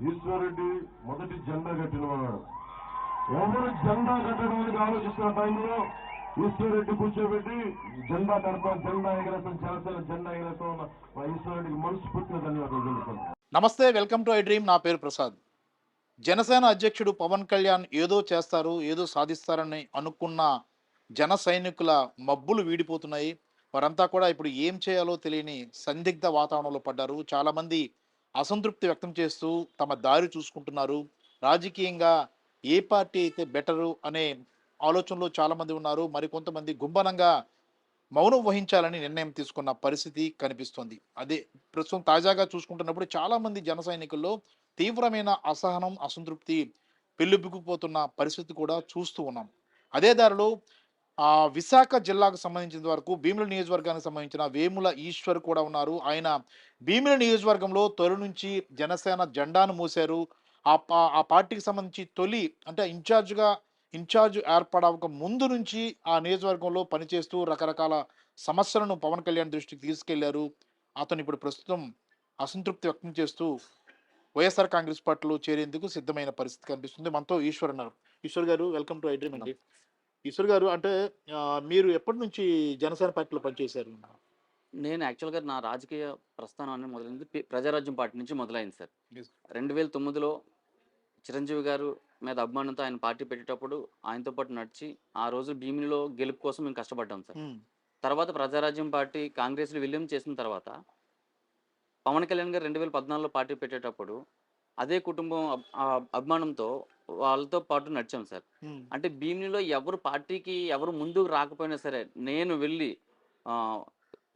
ఈశ్వరెడ్డి మొదటి జెండా కట్టినవాడు. ఎవరు జెండా కట్టడానికి ఆలోచిస్తున్న టైంలో ఈశ్వరెడ్డి కూర్చోబెట్టి జెండా కడతాం, జెండా ఎగరేస్తాం, జనసేన జెండా ఎగరేస్తాం ఉన్న మా ఈశ్వరెడ్డికి మనస్ఫూర్తిగా ధన్యవాదాలు తెలుపుతున్నాను. నమస్తే, వెల్కమ్ టు ఐ డ్రీమ్. నా పేరు ప్రసాద్. జనసేన అధ్యక్షుడు పవన్ కళ్యాణ్ ఏదో చేస్తారు, ఏదో సాధిస్తారని అనుకున్న జన సైనికుల మబ్బులు వీడిపోతున్నాయి. వారంతా కూడా ఇప్పుడు ఏం చేయాలో తెలియని సందిగ్ధ వాతావరణంలో పడ్డారు. చాలామంది అసంతృప్తి వ్యక్తం చేస్తూ తమ దారి చూసుకుంటున్నారు. రాజకీయంగా ఏ పార్టీ అయితే బెటరు అనే ఆలోచనలో చాలామంది ఉన్నారు. మరికొంతమంది గుంభనంగా మౌనం వహించాలని నిర్ణయం తీసుకున్న పరిస్థితి కనిపిస్తుంది. అదే ప్రస్తుతం తాజాగా చూసుకుంటున్నప్పుడు చాలామంది జన సైనికుల్లో తీవ్రమైన అసహనం, అసంతృప్తి పెళ్ళిబిక్కుపోతున్న పరిస్థితి కూడా చూస్తూ ఉన్నాం. అదే దారిలో విశాఖ జిల్లాకు సంబంధించిన వరకు భీమిలి నియోజకవర్గానికి సంబంధించిన వేముల ఈశ్వర్ కూడా ఉన్నారు. ఆయన భీమిలి నియోజకవర్గంలో తొలి నుంచి జనసేన జెండాను మోశారు. ఆ పార్టీకి సంబంధించి తొలి అంటే ఇన్ఛార్జ్ ఏర్పడక ముందు నుంచి ఆ నియోజకవర్గంలో పనిచేస్తూ రకరకాల సమస్యలను పవన్ కళ్యాణ్ దృష్టికి తీసుకెళ్లారు. అతను ఇప్పుడు ప్రస్తుతం అసంతృప్తి వ్యక్తం చేస్తూ వైఎస్ఆర్ కాంగ్రెస్ పార్టీలో చేరేందుకు సిద్ధమైన పరిస్థితి కనిపిస్తుంది. మనతో ఈశ్వర్ అన్నారు. ఈశ్వర్ గారు, వెల్కమ్ టు ఐ డ్రీమ్ అండి. ఈశ్వర్ గారు, అంటే మీరు ఎప్పటి నుంచి జనసేన పార్టీలో పనిచేశారు? నేను యాక్చువల్‌గా నా రాజకీయ ప్రస్థానం అనేది మొదలైంది ప్రజారాజ్యం పార్టీ నుంచి మొదలైంది సార్. 2009లో చిరంజీవి గారు మీద అభిమానంతో ఆయన పార్టీ పెట్టేటప్పుడు ఆయనతో పాటు నడిచి ఆ రోజు భీమిలిలో గెలుపు కోసం మేము కష్టపడ్డాం సార్. తర్వాత ప్రజారాజ్యం పార్టీ కాంగ్రెస్‌లో విలీనం చేసిన తర్వాత పవన్ కళ్యాణ్ గారు 2014లో పార్టీ పెట్టేటప్పుడు అదే కుటుంబం అభిమానంతో వాళ్ళతో పాటు నడిచాం సార్. అంటే భీమిలిలో పార్టీకి ఎవరు ముందుకు రాకపోయినా సరే నేను వెళ్ళి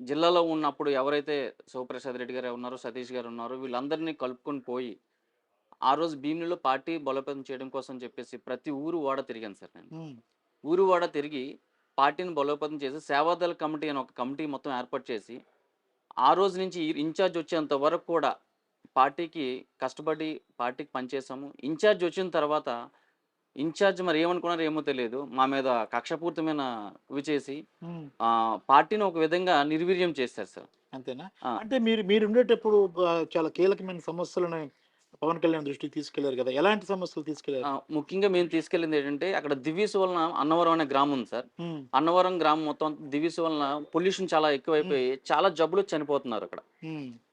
జిల్లాలో ఉన్నప్పుడు ఎవరైతే శివప్రసాద్ రెడ్డి గారు ఉన్నారో, సతీష్ గారు ఉన్నారో, వీళ్ళందరినీ కలుపుకొని పోయి ఆ రోజు భీమిలిలో పార్టీ బలోపేతం చేయడం కోసం చెప్పేసి ప్రతి ఊరు వాడ తిరిగాను సార్. నేను ఊరు వాడ తిరిగి పార్టీని బలోపేతం చేసి సేవాదళ కమిటీ అని ఒక కమిటీ మొత్తం ఏర్పాటు చేసి ఆ రోజు నుంచి ఇన్ఛార్జ్ వచ్చేంత వరకు కూడా పార్టీకి కష్టపడి పార్టీకి పనిచేసాము. ఇన్ఛార్జ్ వచ్చిన తర్వాత ఇన్ఛార్జ్ మరి ఏమనుకున్నారో ఏమో తెలియదు, మా మీద కక్షపూరితమైన ఇవి చేసి పార్టీని ఒక విధంగా నిర్వీర్యం చేశారు సార్. అంతేనా? అంటే మీరు ఉండేటప్పుడు చాలా కీలకమైన సమస్యలను పవన్ కళ్యాణ్ దృష్టికి తీసుకెళ్లారు కదా, ఎలాంటి సమస్యలు తీసుకెళ్లారు? ముఖ్యంగా మేము తీసుకెళ్ళింది ఏంటంటే అక్కడ దివీస్ వలన అన్నవరం అనే గ్రామం ఉంది సార్. అన్నవరం గ్రామం మొత్తం దివీస్ వలన పొల్యూషన్ చాలా ఎక్కువైపోయి చాలా జబ్బులు చనిపోతున్నారు అక్కడ.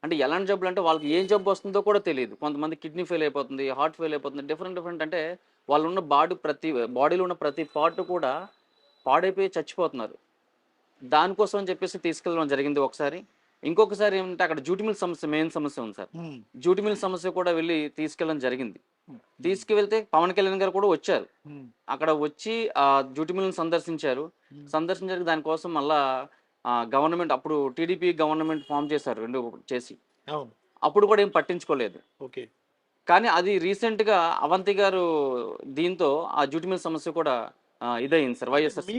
అంటే ఎలాంటి జబ్బులు అంటే వాళ్ళకి ఏం జబ్బు వస్తుందో కూడా తెలియదు. కొంతమంది కిడ్నీ ఫెయిల్ అయిపోతుంది, హార్ట్ ఫెయిల్ అయిపోతుంది, డిఫరెంట్ అంటే వాళ్ళు ఉన్న బాడీలో ఉన్న ప్రతి పార్ట్ కూడా పాడైపోయి చచ్చిపోతున్నారు. దానికోసం అని చెప్పేసి తీసుకెళ్ళడం జరిగింది ఒకసారి. ఇంకొకసారి ఏమంటే అక్కడ జ్యూటిమిల్ సమస్య, మెయిన్ సమస్య ఉంది సార్. జ్యూటిమిల్ సమస్య కూడా వెళ్ళి తీసుకెళ్ళడం జరిగింది. తీసుకువెళ్తే పవన్ కళ్యాణ్ గారు కూడా వచ్చారు. అక్కడ వచ్చి ఆ జ్యూటిమిల్ని సందర్శించారు. దానికోసం మళ్ళా గవర్నమెంట్ అప్పుడు టీడీపీ గవర్నమెంట్ ఫామ్ చేశారు, రెండు చేసి అప్పుడు కూడా ఏం పట్టించుకోలేదు. కానీ అది రీసెంట్గా అవంతి గారు దీంతో ఆ జ్యూటిమిల్ సమస్య కూడా ఇదయింది సార్. వైఎస్ఆర్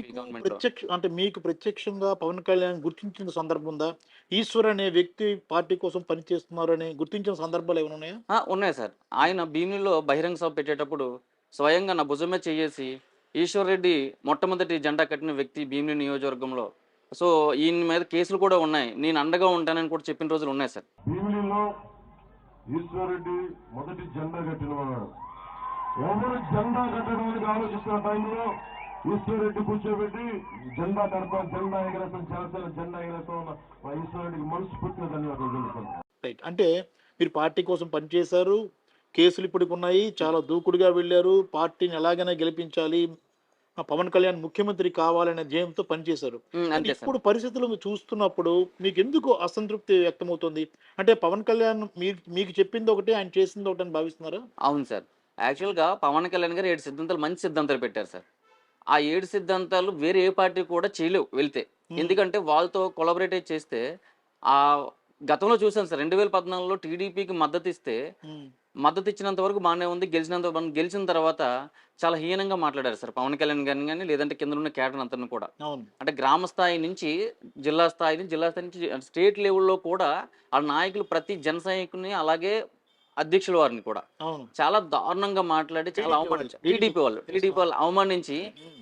అంటే మీకు ప్రత్యక్షంగా పవన్ కళ్యాణ్ గుర్తించిన సందర్భం ఉందా? ఈశ్వర్ అనే వ్యక్తి పార్టీ కోసం పనిచేస్తున్నారని గుర్తించిన సందర్భాలు ఏమైనా ఉన్నాయా? ఉన్నాయి సార్. ఆయన భీమిలిలో బహిరంగ సభ పెట్టేటప్పుడు స్వయంగా నా భుజమే చేసి ఈశ్వర్ రెడ్డి మొట్టమొదటి జెండా కట్టిన వ్యక్తి భీమిలి నియోజకవర్గంలో, సో ఈయన మీద కేసులు కూడా ఉన్నాయి, నేను అండగా ఉంటానని కూడా చెప్పిన రోజులు ఉన్నాయి సార్. భీమిలిలో ఈశ్వరెడ్డి మొదటి జెండా కట్టినవాడు. ఎవరు జెండా కట్టడానికి ఆలోచిస్తున్న టైంలో ఈశ్వరెడ్డి కూర్చోబెట్టి జెండా కడతాం, జెండా ఎగరేస్తాం, జనసేన జెండా ఎగరేస్తాం ఉన్న మా ఈశ్వరెడ్డికి మనస్ఫూర్తిగా ధన్యవాదాలు తెలుపుతున్నాను. రైట్. అంటే మీరు పార్టీ కోసం పనిచేశారు, కేసులు ఇప్పటికి ఉన్నాయి, చాలా దూకుడుగా వెళ్ళారు, పార్టీని ఎలాగైనా గెలిపించాలి, పవన్ కళ్యాణ్ ముఖ్యమంత్రి కావాలనే ధ్యేయంతో పనిచేశారు. ఇప్పుడు పరిస్థితులు చూస్తున్నప్పుడు మీకు ఎందుకు అసంతృప్తి వ్యక్తమవుతుంది? అంటే పవన్ కళ్యాణ్ మీకు చెప్పింది ఒకటి, ఆయన చేసింది ఒకటి అని భావిస్తున్నారా? అవును సార్. యాక్చువల్గా పవన్ కళ్యాణ్ గారు 7 సిద్ధాంతాలు, మంచి సిద్ధాంతాలు పెట్టారు సార్. ఆ 7 సిద్ధాంతాలు వేరే ఏ పార్టీ కూడా చేయలేవు వెళ్తే. ఎందుకంటే వాళ్ళతో కొలాబరేట్ చేస్తే గతంలో చూసాను సార్. 2014లో టీడీపీకి మద్దతు ఇచ్చినంత వరకు బాగానే ఉంది, గెలిచిన తర్వాత చాలా హీనంగా మాట్లాడారు సార్ పవన్ కళ్యాణ్ గారిని కానీ, లేదంటే కింద ఉన్న క్యాడర్ అంతా కూడా. అంటే గ్రామ స్థాయి నుంచి జిల్లా స్థాయి నుంచి స్టేట్ లెవెల్లో కూడా ఆ నాయకులు ప్రతి జన సైనికుని, అలాగే అధ్యక్షుల వారిని కూడా చాలా దారుణంగా మాట్లాడి చాలా అవమానించారు. టీడీపీ వాళ్ళు అవమానించి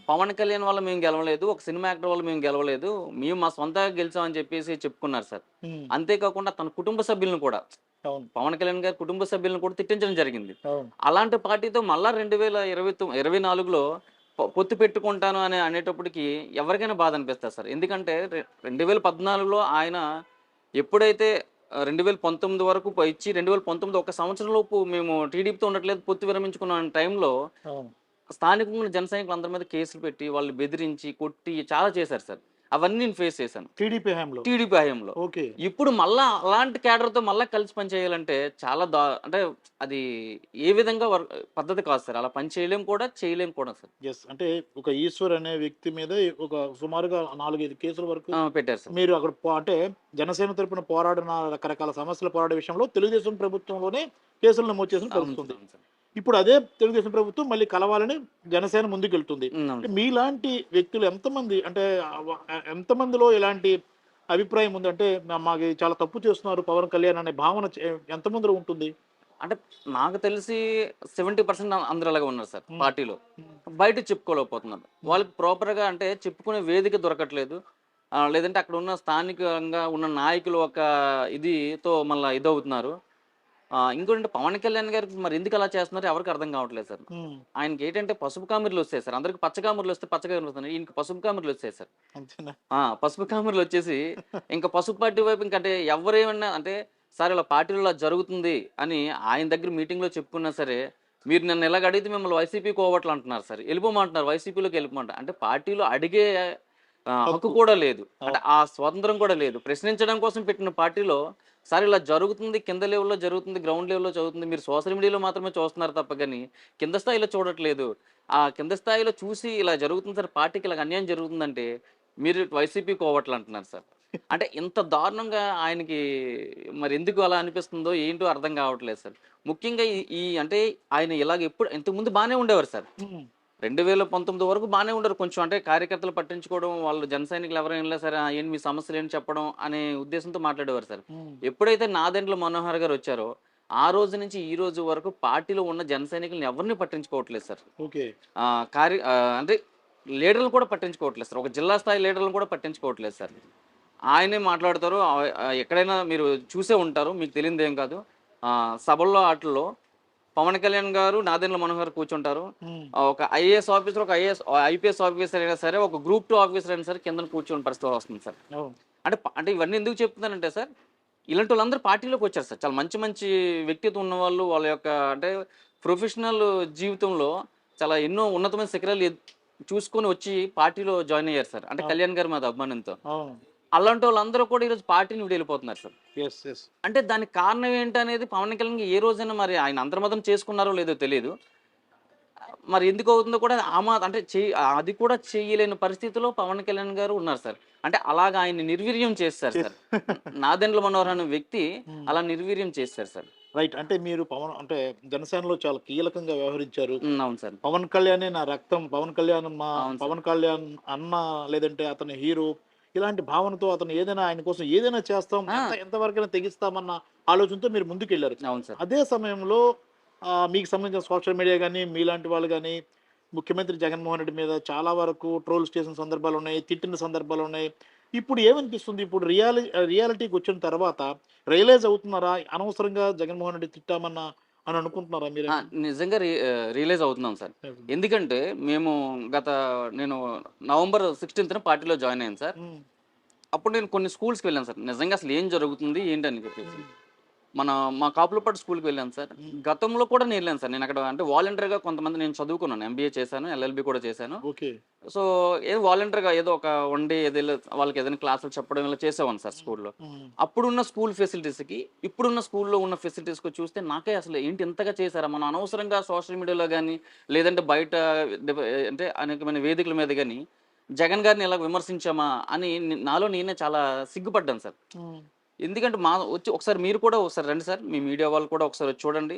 పవన్ కళ్యాణ్ వల్ల మేము గెలవలేదు, ఒక సినిమా యాక్టర్ వల్ల మేము గెలవలేదు, మేము మా సొంతంగా గెలిచామని చెప్పేసి చెప్పుకున్నారు సార్. అంతేకాకుండా తన కుటుంబ సభ్యులను కూడా అవును. పవన్ కళ్యాణ్ గారి కుటుంబ సభ్యులను కూడా తిట్టించడం జరిగింది. అవును. అలాంటి పార్టీతో మళ్ళా 2024లో పొత్తు పెట్టుకుంటాను అని అనేటప్పటికి ఎవరికైనా బాధ అనిపిస్తది సార్. ఎందుకంటే 2014లో ఆయన ఎప్పుడైతే 2019 వరకు ఇచ్చి 2019 ఒక సంవత్సరం లోపు మేము టీడీపీతో ఉండట్లేదు పొత్తు విరమించుకున్న టైంలో అవును. స్థానికంగా ఉన్న జన సైనికులందరి మీద కేసులు పెట్టి, వాళ్ళు బెదిరించి, కొట్టి చాలా చేశారు సార్. అవన్నీ నేను ఫేస్ చేశాను. టీడీపీ హయాంలో. టీడీపీ హయాంలో. ఓకే. ఇప్పుడు మళ్ళా అలాంటి క్యాడర్‌తో మళ్ళా కలిసి పని చేయాలంటే చాలా అంటే అది ఏ విధంగా పద్ధతి కాదు సార్. అలా పని చేయలేం కూడా, చేయలేం కూడా సార్. యెస్. అంటే ఒక ఈశ్వర్ అనే వ్యక్తి మీద ఒక సుమారుగా 4, 5 కేసుల వరకు పెట్టారు సార్. మీరు అక్కడ అంటే జనసేన తరపున పోరాడిన రకరకాల సమస్యల పోరాడే విషయంలో తెలుగుదేశం ప్రభుత్వంలోనే కేసులు నమోదు చేసిన అవును పరిస్థితి ఉంది. అవును సార్. ఇప్పుడు అదే తెలుగుదేశం ప్రభుత్వం మళ్ళీ కలవాలని జనసేన ముందుకెళ్తుంది. అవును అంటే సార్. మీలాంటి వ్యక్తులు ఎంతమంది అంటే ఎంతమందిలో ఇలాంటి అభిప్రాయం ఉంది? అంటే మాకు చాలా తప్పు చేస్తున్నారు పవన్ కళ్యాణ్ అనే భావన ఎంతమందిలో ఉంటుంది? అంటే నాకు తెలిసి 70% అందరూ అలాగే ఉన్నారు సార్ హ్మ్. పార్టీలో. హ్మ్. బయట చెప్పుకోలేకపోతున్నారు. వాళ్ళకి ప్రాపర్‌గా అంటే చెప్పుకునే వేదిక దొరకట్లేదు. లేదంటే అక్కడ ఉన్న స్థానికంగా ఉన్న నాయకులు ఒక ఇదితో మళ్ళా ఇదవుతున్నారు. ఇంకోటంటే పవన్ కళ్యాణ్ గారికి మరి ఎందుకు అలా చేస్తున్నారో ఎవరికీ అర్థం కావట్లేదు సార్. హ్మ్. ఆయనకేంటంటే పసుపు కామెర్లొచ్చాయి సార్. అందరికి పచ్చ కామెర్లొస్తే పచ్చ కామెర్లొస్తున్నాయి. ఈయనకి పసుపు కామెర్లొచ్చాయి సార్. అంతేనా? పసుపు కామెర్లొచ్చేసి ఇంక పసుపు పార్టీ వైపు ఇంకంటే ఎవరేమన్నా అంటే, సార్ ఇలా పార్టీలో ఇలా జరుగుతుంది అని ఆయన దగ్గర మీటింగ్‌లో చెప్పుకున్నా సరే, మీరు నన్ను ఇలాగ అడిగితే మిమ్మల్ని వైసీపీ కోవట్లు అంటున్నారు సార్. ఎళ్ళిపోమంటున్నారు. వైసీపీలోకి ఎళ్ళిపోమంటారు. అంటే పార్టీలో అడిగే హక్కు హక్కు. కూడా లేదు. అంటే అవును. ఆ స్వాతంత్రం కూడా లేదు. ప్రశ్నించడం కోసం పెట్టిన పార్టీలో, సార్ ఇలా జరుగుతుంది, కింద లెవెల్‌లో జరుగుతుంది, గ్రౌండ్ లెవెల్‌లో జరుగుతుంది. మీరు సోషల్ మీడియాలో మాత్రమే చూస్తున్నారు తప్ప గాని, కింద స్థాయిలో చూడట్లేదు. ఆ కింద స్థాయిలో చూసి ఇలా జరుగుతుంది సార్, పార్టీకి ఇలాగ అన్యాయం జరుగుతుందంటే, మీరు వైసీపీ కోవట్లు అంటున్నారు సార్. అంటే ఇంత దారుణంగా ఆయనకి మరి ఎందుకు అలా అనిపిస్తుందో ఏంటో అర్థం కావట్లేదు సార్. ముఖ్యంగా ఈ ఈ అంటే ఆయన ఇలాగ ఇంతకుముందు బానే ఉండేవారు సార్. హ్మ్. 2019 వరకు బానే ఉండరు. కొంచెం అంటే కార్యకర్తలు పట్టించుకోవడం, వాళ్ళు జన సైనికులు ఎవరైనా ఎళ్ళినా సరే, ఏంటి మీ సమస్యలేంటి చెప్పడం అనే ఉద్దేశంతో మాట్లాడేవారు సార్. హ్మ్. ఎప్పుడైతే నాదెండ్ల మనోహర్ గారు వచ్చారో, ఆ రోజు నుంచి ఈ రోజు వరకు పార్టీలో ఉన్న జన సైనికుల్ని ఎవరిని పట్టించుకోవట్లేదు సార్. ఓకే. అంటే లీడర్‌లు కూడా పట్టించుకోవట్లేదు సార్. ఒక జిల్లా స్థాయి లీడర్‌లను కూడా పట్టించుకోవట్లేదు సార్. ఆయనే మాట్లాడతారు. ఎక్కడైనా మీరు చూసే ఉంటారు. మీకు తెలియనిదేం కాదు. సభల్లో ఆటిల్లో పవన్ కళ్యాణ్ గారు, నాదెండ్ల మనోహర్ గారు కూర్చుంటారు. హ్మ్. ఒక ఐఏఎస్ ఆఫీసర్, ఒక ఐపీఎస్ ఆఫీసర్ అయినా సరే, ఒక గ్రూప్ 2 ఆఫీసర్ అయినా సరే కిందన కూర్చొని పరిస్థితి వస్తుంది సార్. అవును. అంటే ఇవన్నీ ఎందుకు చెప్తున్నానంటే సార్, ఇలాంటి వాళ్ళందరూ పార్టీలోకి వచ్చారు సార్. చాలా మంచి మంచి వ్యక్తిత్వం ఉన్నవాళ్ళు, వాళ్ళ యొక్క అంటే ప్రొఫెషనల్ జీవితంలో చాలా ఎన్నో ఉన్నతమైన శిఖరాలు చూసుకొని వచ్చి పార్టీలో జాయిన్ అయ్యారు సార్. అంటే అవును. కళ్యాణ్ గారి మీద అభిమానంతో. అవును. అలాంటి వాళ్ళందరూ కూడా ఈరోజు పార్టీని వీడి వెళ్ళిపోతున్నారు సార్. యెస్. యెస్. అంటే దానికి కారణం ఏంటనేది పవన్ కళ్యాణ్ ఏ రోజైనా మరి ఆయన అంతర్మతం చేసుకున్నారో లేదో తెలీదు. మరి ఎందుకు అవుతుందో కూడా అంటే అది కూడా చేయలేని పరిస్థితిలో పవన్ కళ్యాణ్ గారు ఉన్నారు సార్. అంటే అలాగా ఆయన్ని నిర్వీర్యం చేసేసారు చె సార్. నాదెండ్ల మనోహర్ అనే వ్యక్తి హ్మ్. అలా నిర్వీర్యం చేసేసారు సార్. రైట్. అంటే మీరు అంటే జనసేనలో చాలా కీలకంగా వ్యవహరించారు. అవును సార్. పవన్ కళ్యాణే నా రక్తం. పవన్ కళ్యాణ్ అవును సార్. పవన్ కళ్యాణ్ అన్న లేదంటే అతని హీరో ఇలాంటి భావనతో అతను ఏదైనా ఆయన కోసం ఏదైనా చేస్తాం. ఆ! ఎంతవరకైనా తెగిస్తామన్న ఆలోచనతో మీరు ముందుకెళ్లారు. అవును సార్. అదే సమయంలో మీకు సంబంధించిన సోషల్ మీడియా గాని, మీలాంటి వాళ్ళు గాని ముఖ్యమంత్రి జగన్మోహన్ రెడ్డి మీద చాలా వరకు ట్రోల్స్ చేసిన సందర్భాలున్నాయి. తిట్టిన సందర్భాలున్నాయి. ఇప్పుడు ఏమనిపిస్తుంది? ఇప్పుడు రియాలిటీకొచ్చిన తర్వాత రియలైజ్ అవుతున్నారా? అనవసరంగా జగన్మోహన్ రెడ్డి అని అనుకుంటున్నారా మీరేమన్నా? నిజంగా రియలైజ్ అవుతున్నాం సార్. హ్మ్. ఎందుకంటే మేము నేను నవంబర్ 16థ్ పార్టీలో జాయిన్ అయ్యాను సార్. హ్మ్. అప్పుడు నేను కొన్ని స్కూల్స్‌కి వెళ్ళాను సార్. నిజంగా అసలు ఏం జరుగుతుంది ఏంటని చెప్పేసి. హ్మ్. మా కాపులపాడు స్కూల్‌కి వెళ్ళాను సార్. హ్మ్. గతంలో కూడా నేను వెళ్ళాను సార్. నేను అక్కడ అంటే వాలంటీర్‌గా కొంతమంది నేను చదువుకున్నాను. ఎంబీఏ చేశాను. ఎల్ఎల్బీ కూడా చేశాను. ఓకే. సో, ఏదో వాలంటీర్‌గా ఏదో ఒక వన్ డే వాళ్ళకి ఏదైనా క్లాసులు చెప్పడం ఇలా చేసేవాడిని సార్ స్కూల్‌లో. హ్మ్. అప్పుడున్న స్కూల్ ఫెసిలిటీస్‌కి, ఇప్పుడున్న స్కూల్‌లో ఉన్న ఫెసిలిటీస్‌కి చూస్తే నాకే అసలు ఏంటి ఇంతగా చేశారా? మనం అనవసరంగా సోషల్ మీడియాలో గాని, లేదంటే బయట డిబ అంటే అనేకమైన వేదికల మీద గాని, జగన్ గారిని ఇలా విమర్శించామా అని నాలో నేనే చాలా సిగ్గుపడ్డాను సార్. హ్మ్. ఎందుకంటే ఒకసారి మీరు కూడా ఒకసారి రండి సార్. మీ మీడియా వాళ్ళు కూడా ఒకసారి వచ్చి చూడండి.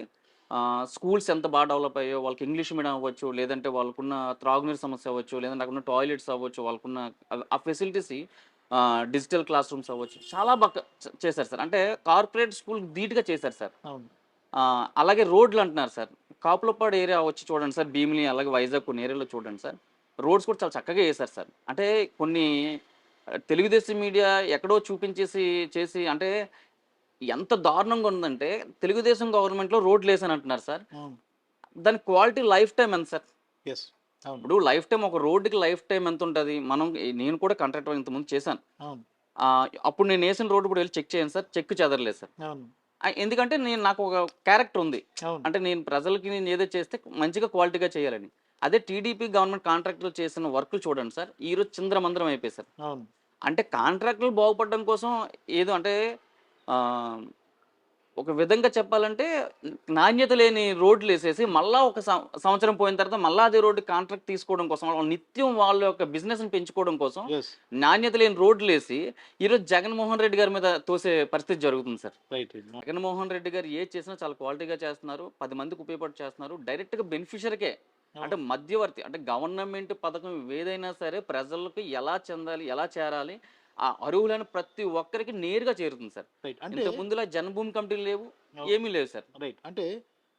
స్కూల్స్ ఎంత బాగా డెవలప్ అయ్యాయో, వాళ్ళకి ఇంగ్లీష్ మీడియం అవ్వచ్చు, లేదంటే వాళ్ళకున్న త్రాగునీరు సమస్య అవ్వచ్చు, లేదంటే అక్కడున్న టాయిలెట్స్ అవ్వచ్చు, వాళ్ళకున్న ఆ ఫెసిలిటీస్ డిజిటల్ క్లాస్ రూమ్స్ అవ్వచ్చు, చాలా బాగా చేశారు సార్. అంటే కార్పొరేట్ స్కూల్ ధీటుగా చేశారు సార్. అవును. అలాగే రోడ్లు అంటున్నారు సార్. కాపులపాడు ఏరియా వచ్చి చూడండి సార్. భీమిలి అలాగే వైజాగ్ కొన్ని ఏరియాలో చూడండి సార్. రోడ్స్ కూడా చాలా చక్కగా ఏశారు సార్. అంటే కొన్ని తెలుగుదేశం మీడియా ఎక్కడో చూపించేసి చేసి అంటే ఎంత దారుణంగా ఉందంటే తెలుగుదేశం గవర్నమెంట్లో రోడ్లు వేసాను అంటున్నారు సార్. అవును. దాని క్వాలిటీ లైఫ్ టైం ఎంత సార్? ఎస్. అవును. ఇప్పుడు లైఫ్ టైం ఒక రోడ్డుకి లైఫ్ టైం ఎంత ఉంటుంది? నేను కూడా కాంట్రాక్టర్ ఇంతకుముందు చేశాను. అవును. అప్పుడు నేను వేసిన రోడ్డు కూడా వెళ్ళి చెక్ చేయండి సార్, చెక్ చెదరలేదు సార్. అవును. ఎందుకంటే నాకు ఒక క్యారెక్టర్ ఉంది. అవును. అంటే నేను ప్రజలకి నేను ఏదో చేస్తే మంచిగా క్వాలిటీగా చేయాలని. అదే టీడీపీ గవర్నమెంట్ కాంట్రాక్టులు చేసిన వర్క్లు చూడండి సార్, ఈరోజు చిందరమందరం అయిపోయి సార్. అవును. అంటే కాంట్రాక్టులు బాగుపడడం కోసం ఏదో అంటే ఆ, ఒక విధంగా చెప్పాలంటే నాణ్యత లేని రోడ్లు వేసేసి మళ్ళా ఒక సంవత్సరం పోయిన తర్వాత మళ్ళా అదే రోడ్డు కాంట్రాక్ట్ తీసుకోవడం కోసం నిత్యం వాళ్ళ యొక్క బిజినెస్ని పెంచుకోవడం కోసం ఎస్. నాణ్యత లేని రోడ్లు వేసి ఈరోజు జగన్మోహన్ రెడ్డి గారి మీద తోసే పరిస్థితి జరుగుతుంది సార్. రైట్. జగన్మోహన్ రెడ్డి గారు ఏది చేసినా చాలా క్వాలిటీగా చేస్తున్నారు, 10 మందికి ఉపయోగపడి చేస్తున్నారు. డైరెక్ట్గా బెనిఫిషరీకే, అంటే మధ్యవర్తి, అంటే గవర్నమెంట్ పథకం ఏదైనా సరే ప్రజలకు ఎలా చెందాలి, ఎలా చేరాలి, ఆ అర్హులైన ప్రతి ఒక్కరికి నేరుగా చేరుతుంది సార్. రైట్. అంటే ఇంతకు ముందులా జన్మభూమి కమిటీలు లేవు, ఏమీ లేవు సార్. రైట్. అంటే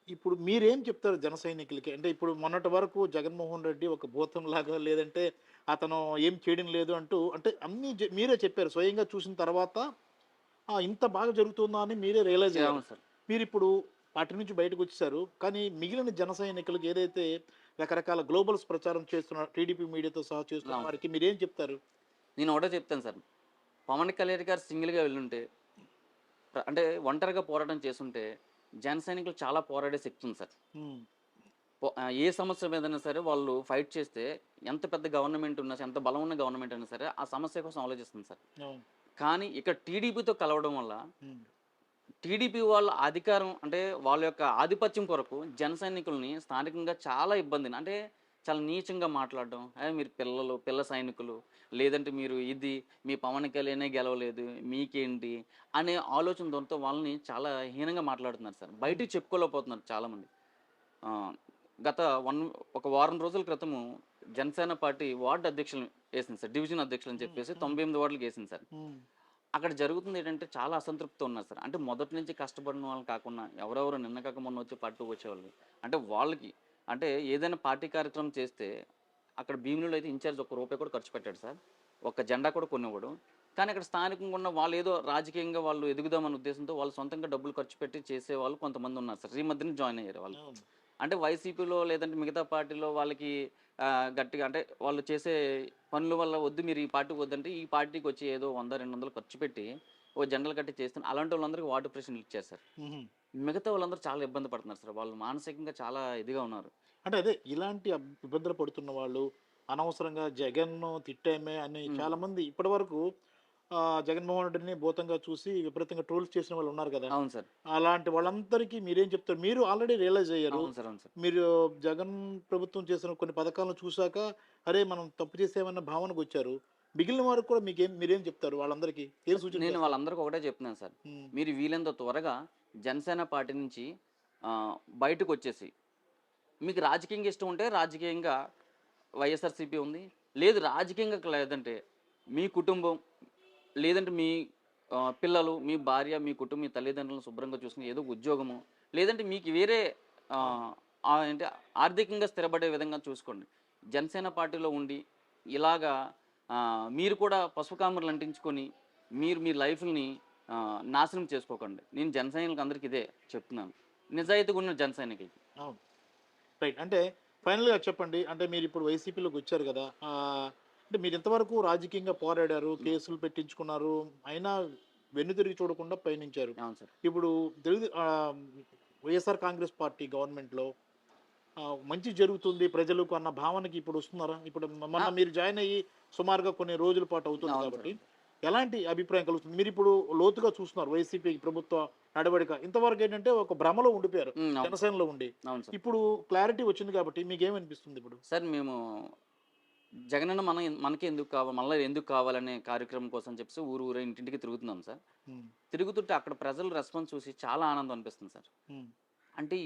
ఇప్పుడు మీరేం చెప్తారు జన సైనికులకి? అంటే ఇప్పుడు మొన్నటి వరకు జగన్మోహన్ రెడ్డి ఒక భూతం లాగా, లేదంటే అతను ఏం చేయడం లేదు అంటూ, అంటే అన్నీ మీరే చెప్పారు స్వయంగా చూసిన తర్వాత ఇంత బాగా జరుగుతుందా అని మీరే రియలైజ్ అయ్యారు. అవును సార్. మీరు ఇప్పుడు పార్టీ నుంచి బయటకు వచ్చేసారు, కానీ మిగిలిన జన సైనికులకు ఏదైతే రకరకాల గ్లోబల్స్ ప్రచారం చేస్తున్న టీడీపీ మీడియాతో సహా చేస్తున్న అవును. వారికి మీరేం చెప్తారు? నేను ఒకటే చెప్తాను సార్, పవన్ కళ్యాణ్ గారు సింగిల్గా వెళ్ళుంటే, అంటే ఒంటరిగా పోరాటం చేస్తుంటే జన సైనికులు చాలా పోరాడే శక్తి ఉంది సార్. ఉమ్. ఏ సమస్య మీదైనా సరే వాళ్ళు ఫైట్ చేస్తే, ఎంత పెద్ద గవర్నమెంట్ ఉన్నా సరే, ఎంత బలం ఉన్న గవర్నమెంట్ అయినా సరే ఆ సమస్య కోసం ఆలోచిస్తుంది సార్. అవును. కానీ ఇక్కడ టీడీపీతో కలవడం వల్ల ఉమ్. టీడీపీ వాళ్ళ అధికారం, అంటే వాళ్ళ యొక్క ఆధిపత్యం కొరకు జన సైనికుల్ని స్థానికంగా చాలా ఇబ్బందిని, అంటే చాలా నీచంగా మాట్లాడడం, మీరు పిల్ల సైనికులు, లేదంటే మీరు ఇది మీ పవన్ కళ్యాణే గెలవలేదు మీకేంటి అనే ఆలోచనతో వాళ్ళని చాలా హీనంగా మాట్లాడుతున్నారు సార్. బయటికి చెప్పుకోలేకపోతున్నారు చాలామంది. ఆ, గత ఒక వారం రోజుల క్రితము జనసేన పార్టీ వార్డు అధ్యక్షులు వేసింది సార్, డివిజన్ అధ్యక్షులు అని చెప్పేసి 98 వార్డులకు వేసింది సార్. ఉమ్. అక్కడ జరుగుతుంది ఏంటంటే చాలా అసంతృప్తి ఉన్నారు సార్. అంటే మొదటి నుంచి కష్టపడిన వాళ్ళు కాకుండా ఎవరెవరు నిన్న కాక మొన్న వచ్చి పార్టీకి వచ్చేవాళ్ళు, అంటే వాళ్ళకి, అంటే ఏదైనా పార్టీ కార్యక్రమం చేస్తే అక్కడ భీములు అయితే ఇన్ఛార్జ్ ₹1 కూడా ఖర్చు పెట్టాడు సార్, ఒక్క జెండా కూడా కొనేవాడు. కానీ అక్కడ స్థానికంగా ఉన్న వాళ్ళు ఏదో రాజకీయంగా వాళ్ళు ఎదుగుదామన్న ఉద్దేశంతో వాళ్ళు సొంతంగా డబ్బులు ఖర్చు పెట్టి చేసేవాళ్ళు కొంతమంది ఉన్నారు సార్. ఈ మధ్యన జాయిన్ అయ్యారు వాళ్ళు. అవును. అంటే వైసీపీలో లేదంటే మిగతా పార్టీలో వాళ్ళకి గట్టిగా, అంటే వాళ్ళు చేసే పనుల వల్ల వద్దు మీరు ఈ పార్టీకి వద్దంటే ఈ పార్టీకి వచ్చి ఏదో 100-200 ఖర్చు పెట్టి ఓ జెండలు కట్టి చేస్తున్నారు. అలాంటి వాళ్ళందరికీ వార్డు ప్రెసిడెంట్లు ఇచ్చారు సార్. ఉమ్. మిగతా వాళ్ళందరూ చాలా ఇబ్బంది పడుతున్నారు సార్, వాళ్ళు మానసికంగా చాలా ఇదిగా ఉన్నారు. అంటే అదే ఇలాంటి ఇబ్బందులు పడుతున్న వాళ్ళు, అనవసరంగా జగన్ తిట్టామే అని చాలా మంది ఇప్పటి వరకు జగన్మోహన్ రెడ్డిని భూతంగా చూసి విపరీతంగా ట్రోల్స్ చేసిన వాళ్ళు ఉన్నారు కదా. అవును సార్. అలాంటి వాళ్ళందరికీ మీరేం చెప్తారు? మీరు ఆల్రెడీ రియలైజ్ అయ్యారు, అవును సార్. అవును సార్. మీరు జగన్ ప్రభుత్వం చేసిన కొన్ని పథకాలను చూశాక అరే మనం తప్పు చేసేమన్న భావనకు వచ్చారు. మిగిలిన వారికి కూడా మీరేం చెప్తారు? వాళ్ళందరికీ ఏం సూచన నేను చేస్తారు? వాళ్ళందరికీ ఒకటే చెప్తున్నాను సార్, ఉమ్. మీరు వీలైనంత త్వరగా జనసేన పార్టీ నుంచి బయటకు వచ్చేసి, మీకు రాజకీయంగా ఇష్టం ఉంటే రాజకీయంగా వైఎస్ఆర్సీపీ ఉంది, లేదు రాజకీయంగా లేదంటే మీ కుటుంబం, లేదంటే మీ పిల్లలు, మీ భార్య, మీ కుటుంబం, మీ తల్లిదండ్రులను శుభ్రంగా చూసుకుని ఏదో ఉద్యోగము, లేదంటే మీకు వేరే అంటే ఆర్థికంగా స్థిరపడే విధంగా చూసుకోండి. జనసేన పార్టీలో ఉండి ఇలాగా మీరు కూడా పసుపు కామర్లు అంటించుకొని మీరు మీ లైఫ్ని నాశనం చేసుకోకండి. నేను జన సైనికులకు అందరికీ ఇదే చెప్తున్నాను, నిజాయితీగా ఉన్న జన సైనికులకి. అవును. రైట్. అంటే ఫైనల్గా చెప్పండి, అంటే మీరు ఇప్పుడు వైసీపీలోకి వచ్చారు కదా, అంటే మీరు ఇంతవరకు రాజకీయంగా పోరాడారు, కేసులు పెట్టించుకున్నారు, అయినా వెన్నుతిరిగి చూడకుండా పయనించారు. అవును సార్. ఇప్పుడు వైఎస్ఆర్ కాంగ్రెస్ పార్టీ గవర్నమెంట్లో మంచి జరుగుతుంది ప్రజలకు అన్న భావనకి ఇప్పుడు వస్తున్నారా? ఇప్పుడు మొన్న మీరు జాయిన్ అయ్యి సుమారుగా కొన్ని రోజుల పాటు అవుతుంది అవును కాబట్టి ఎలాంటి అభిప్రాయం కలుగుతుంది? మీరు ఇప్పుడు లోతుగా చూస్తున్నారు వైసీపీ ప్రభుత్వ నడవడిక. ఇంతవరకు ఏంటంటే ఒక భ్రమలో ఉండిపోయారు అవును జనసేనలో ఉండి, అవును సార్. ఇప్పుడు క్లారిటీ వచ్చింది కాబట్టి మీకేమనిపిస్తుంది ఇప్పుడు? సార్ మేము జగనన్న మనకి ఎందుకు కావాలి, మళ్ళీ ఎందుకు కావాలనే కార్యక్రమం కోసం చెప్పేసి ఊరు ఇంటింటికి తిరుగుతున్నాం సార్. తిరుగుతుంటే అక్కడ ప్రజల రెస్పాన్స్ చూసి చాలా ఆనందం అనిపిస్తుంది సార్. అంటే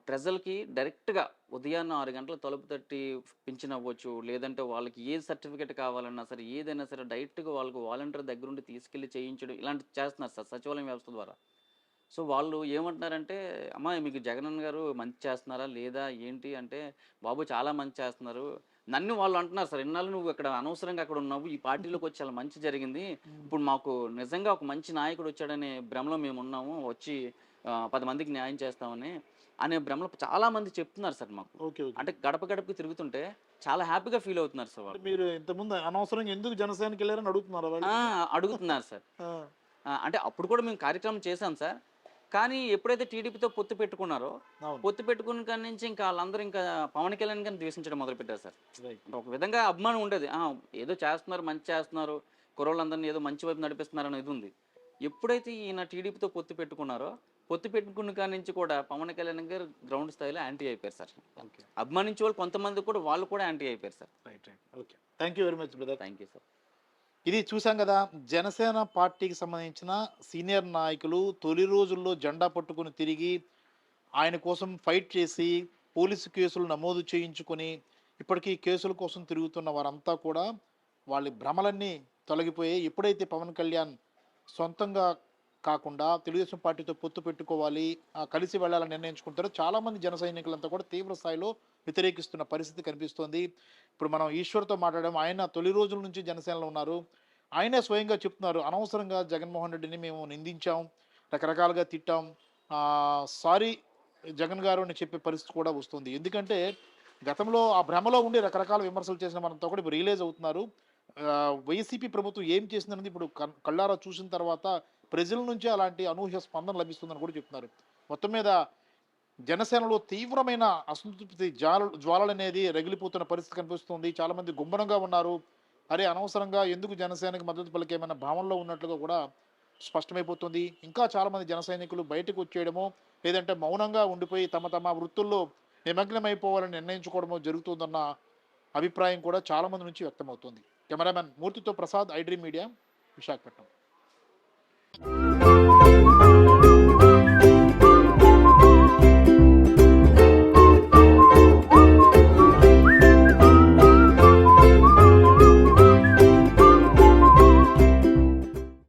ప్రజలకి డైరెక్ట్గా ఉదయాన్నే 6 గంటల తలుపు తట్టి పింఛన్ అవ్వచ్చు, లేదంటే వాళ్ళకి ఏ సర్టిఫికేట్ కావాలన్నా సరే, ఏదైనా సరే డైరెక్ట్గా వాళ్ళకు వాలంటీర్ దగ్గరుండి తీసుకెళ్ళి చేయించడం ఇలాంటివి చేస్తున్నారు సార్ సచివాలయం వ్యవస్థ ద్వారా. సో వాళ్ళు ఏమంటున్నారంటే, అమ్మా మీకు జగనన్న గారు మంచి చేస్తున్నారా లేదా ఏంటి అంటే, బాబు చాలా మంచి చేస్తున్నారు, నన్ను వాళ్ళు అంటున్నారు సార్, ఇన్నాళ్ళు నువ్వు ఇక్కడ అనవసరంగా అక్కడ ఉన్నావు, ఈ పార్టీలోకి వచ్చి చాలా మంచి జరిగింది, ఇప్పుడు మాకు నిజంగా ఒక మంచి నాయకుడు వచ్చాడనే భ్రమలో మేము ఉన్నాము, వచ్చి 10 మందికి న్యాయం చేస్తామని అనే భ్రమలో చాలా మంది చెప్తున్నారు సార్ మాకు. Okay okay. అంటే గడప గడపకి తిరుగుతుంటే చాలా హ్యాపీగా ఫీల్ అవుతున్నారు సార్ వాళ్ళు. మీరు ఇంతకుముందు అనవసరంగా ఎందుకు జనసేనకి వెళ్ళారని అడుగుతున్నారు వాళ్ళు? అడుగుతున్నారు సార్. ఆ, అంటే అప్పుడు కూడా మేము కార్యక్రమం చేశాం సార్. కానీ ఎప్పుడైతే టీడీపీతో పొత్తు పెట్టుకున్నారో, అవును. పొత్తు పెట్టుకున్న కాడి నుంచి ఇంకా వాళ్ళందరూ ఇంకా పవన్ కళ్యాణ్ గారిని ద్వేషించడం మొదలుపెట్టారు సార్. రైట్. అంటే ఒక విధంగా అభిమానం ఉండేది. ఏదో చేస్తున్నారు, మంచి చేస్తున్నారు, కుర్రోళ్ళందరినీ ఏదో మంచి వైపు నడిపిస్తున్నారు అనేది ఉంది. ఎప్పుడైతే ఈయన టీడీపీతో పొత్తు పెట్టుకున్నారో, పొత్తు పెట్టుకున్న కాడి నుంచి కూడా పవన్ కళ్యాణ్ గారు గ్రౌండ్ స్థాయిలో యాంటీ అయిపోయారు సార్. ఓకే. అభిమానించే వాళ్ళు కొంతమంది కూడా వాళ్ళు కూడా యాంటీ అయిపోయారు sir. Right right. Okay. Thank you very much brother. Thank you sir. ఇది చూసాం కదా, జనసేన పార్టీకి సంబంధించిన సీనియర్ నాయకులు తొలి రోజుల్లో జెండా పట్టుకుని తిరిగి ఆయన కోసం ఫైట్ చేసి పోలీసు కేసులు నమోదు చేయించుకొని ఇప్పటికీ కేసుల కోసం తిరుగుతున్న వారంతా కూడా వాళ్ళ భ్రమలన్నీ తొలగిపోయి ఎప్పుడైతే పవన్ కళ్యాణ్ సొంతంగా కాకుండా తెలుగుదేశం పార్టీతో పొత్తు పెట్టుకోవాలి, కలిసి వెళ్ళాలని నిర్ణయించుకుంటారో చాలామంది జన సైనికులంతా కూడా తీవ్ర స్థాయిలో వ్యతిరేకిస్తున్న పరిస్థితి కనిపిస్తోంది. ఇప్పుడు మనం ఈశ్వర్తో మాట్లాడాము, ఆయన తొలి రోజుల నుంచి జనసేనలో ఉన్నారు. ఆయనే స్వయంగా చెప్తున్నారు, అనవసరంగా జగన్మోహన్ రెడ్డిని మేము నిందించాం, రకరకాలుగా తిట్టాం, సారీ జగన్ గారు అని చెప్పే పరిస్థితి కూడా వస్తుంది. ఎందుకంటే గతంలో ఆ భ్రమలో ఉండి రకరకాల విమర్శలు చేసిన మనంతా కూడా ఇప్పుడు రియలైజ్ అవుతున్నారు. వైసీపీ ప్రభుత్వం ఏం చేసిందనేది ఇప్పుడు కళ్ళారా చూసిన తర్వాత ప్రజల నుంచి అలాంటి అనూహ్య స్పందన లభిస్తుందని కూడా చెప్తున్నారు. మొత్తం మీద జనసేనలో తీవ్రమైన అసంతృప్తి జ్వాలలు అనేది రగిలిపోతున్న పరిస్థితి కనిపిస్తుంది. చాలామంది గుంభనంగా ఉన్నారు. అరే అనవసరంగా ఎందుకు జనసేనకి మద్దతు పలికేమైనా భావనలో ఉన్నట్లుగా కూడా స్పష్టమైపోతుంది. ఇంకా చాలామంది జన సైనికులు బయటకు వచ్చేయడమో లేదంటే మౌనంగా ఉండిపోయి తమ తమ వృత్తుల్లో నిమగ్నమైపోవాలని నిర్ణయించుకోవడమో జరుగుతుందన్న అభిప్రాయం కూడా చాలామంది నుంచి వ్యక్తమవుతుంది. కెమెరామెన్ మూర్తితో Prasad, I dream media, Visakhapatnam.